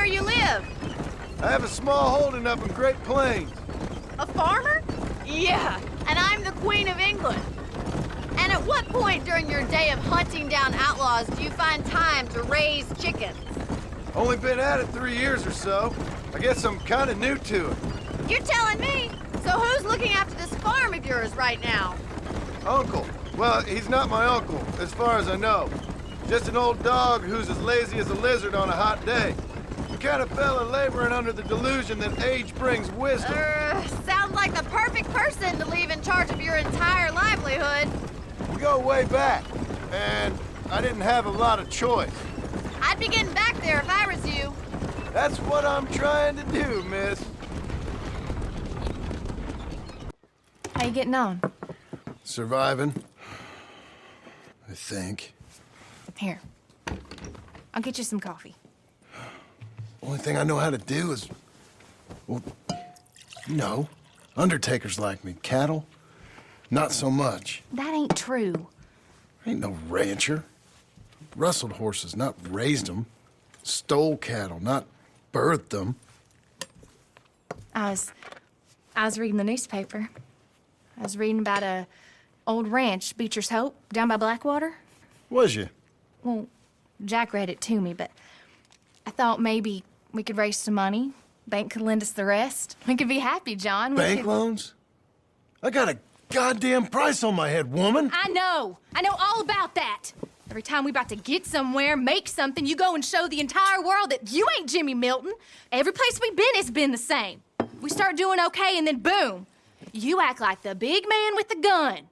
where you live. I have a small holding up in Great Plains. A farmer? Yeah, and I'm the Queen of England. And at what point during your day of hunting down outlaws do you find time to raise chickens? Only been at it 3 years or so. I guess I'm kind of new to it. You're telling me? So who's looking after this farm of yours right now? Uncle. Well, he's not my uncle, as far as I know. Just an old dog who's as lazy as a lizard on a hot day. The kind of fella laboring under the delusion that age brings wisdom. Sounds like the perfect person to leave in charge of your entire livelihood. We go way back, and I didn't have a lot of choice. I'd be getting back there if I was you. That's what I'm trying to do, miss. How you getting on? Surviving. I think. Here. I'll get you some coffee. Only thing I know how to do is... Well, you know, undertakers like me. Cattle, not so much. That ain't true. I ain't no rancher. Rustled horses, not raised them. Stole cattle, not birthed them. I was reading the newspaper. I was reading about a old ranch, Beecher's Hope, down by Blackwater. Was you? Well, Jack read it to me, but I thought maybe we could raise some money. Bank could lend us the rest. We could be happy, John. Bank loans? I got a goddamn price on my head, woman. I know all about that. Every time we about to get somewhere, make something, you go and show the entire world that you ain't Jimmy Milton. Every place we've been has been the same. We start doing okay, and then boom. You act like the big man with the gun.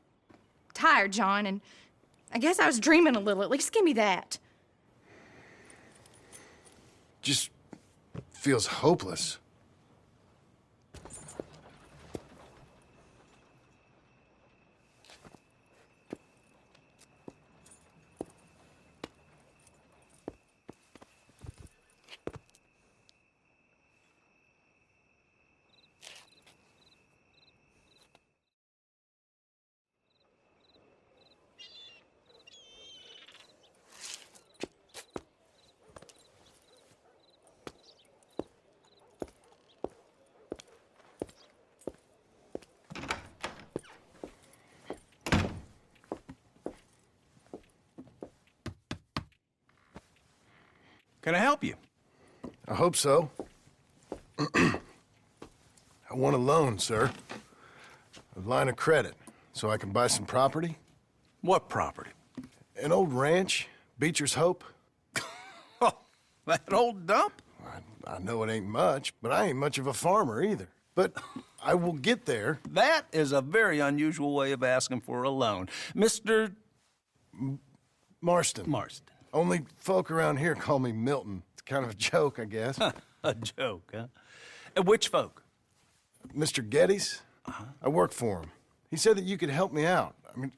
Tired, John, and I guess I was dreaming a little. At least give me that. Just feels hopeless. Can I help you? I hope so. I want a loan, sir. A line of credit, so I can buy some property. What property? An old ranch, Beecher's Hope. Oh, that old dump? I know it ain't much, but I ain't much of a farmer either. But I will get there. That is a very unusual way of asking for a loan. Mr. Marston. Marston. Only folk around here call me Milton. It's kind of a joke, I guess. A joke, huh? Which folk? Mr. Geddes? I work for him. He said that you could help me out. I mean,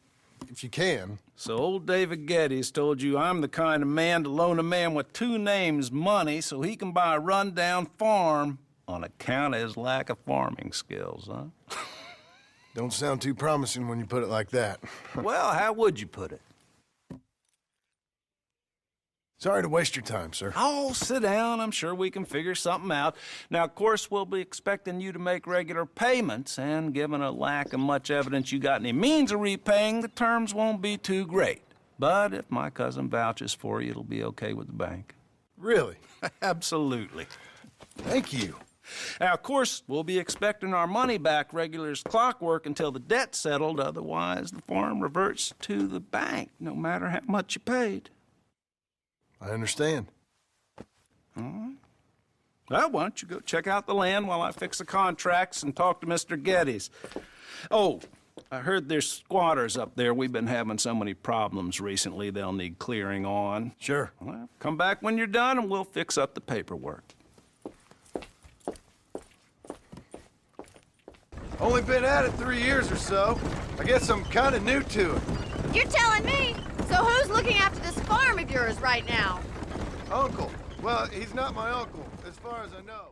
if you can. So old David Geddes told you I'm the kind of man to loan a man with two names money so he can buy a rundown farm on account of his lack of farming skills, huh? Don't sound too promising when you put it like that. Well, how would you put it? Sorry to waste your time, sir. Oh, sit down. I'm sure we can figure something out. Now, of course, we'll be expecting you to make regular payments, and given a lack of much evidence you got any means of repaying, the terms won't be too great. But if my cousin vouches for you, it'll be okay with the bank. Really? Absolutely. Thank you. Now, of course, we'll be expecting our money back regular as clockwork until the debt's settled. Otherwise, the farm reverts to the bank, no matter how much you paid. I understand. All right. Well, why don't you go check out the land while I fix the contracts and talk to Mr. Geddes. Oh, I heard there's squatters up there. We've been having so many problems recently, they'll need clearing on. Sure. Well, come back when you're done and we'll fix up the paperwork. Only been at it 3 years or so. I guess I'm kind of new to it. You're telling me? So who's looking after this farm of yours right now? Uncle. Well, he's not my uncle, as far as I know.